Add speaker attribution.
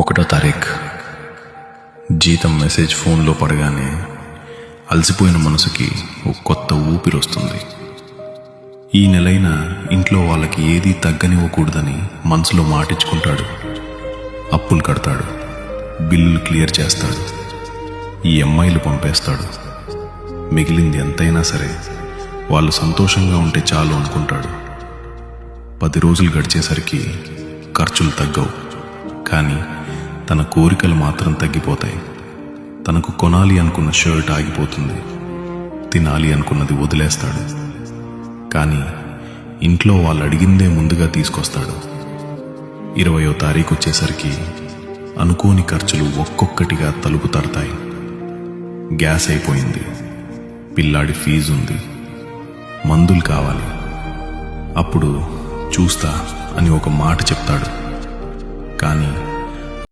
Speaker 1: 1వ తారీఖు. జీతం మెసేజ్ ఫోన్లో పడగానే అలసిపోయిన మనసుకి ఒక కొత్త ఊపిరి వస్తుంది. ఈ నెలైనా ఇంట్లో వాళ్ళకి ఏదీ తగ్గనివ్వకూడదని మనసులో మాటించుకుంటాడు. అప్పులు కడతాడు, బిల్లులు క్లియర్ చేస్తాడు, EMIలు పంపేస్తాడు. మిగిలింది ఎంతైనా సరే వాళ్ళు సంతోషంగా ఉంటే చాలు అనుకుంటాడు. 10 రోజులు గడిచేసరికి ఖర్చులు తగ్గవు, కానీ తన కోరికలు మాత్రం తగ్గిపోతాయి. తనకు కొనాలి అనుకున్న షర్ట్ ఆగిపోతుంది, తినాలి అనుకున్నది వదిలేస్తాడు. కానీ ఇంట్లో వాళ్ళు అడిగిందే ముందుగా తీసుకొస్తాడు. 20వ తారీఖు వచ్చేసరికి అనుకోని ఖర్చులు ఒక్కొక్కటిగా తలుపు తడతాయి. గ్యాస్ అయిపోయింది, పిల్లాడి ఫీజు ఉంది, మందులు కావాలి. అప్పుడు చూస్తా అని ఒక మాట చెప్తాడు, కానీ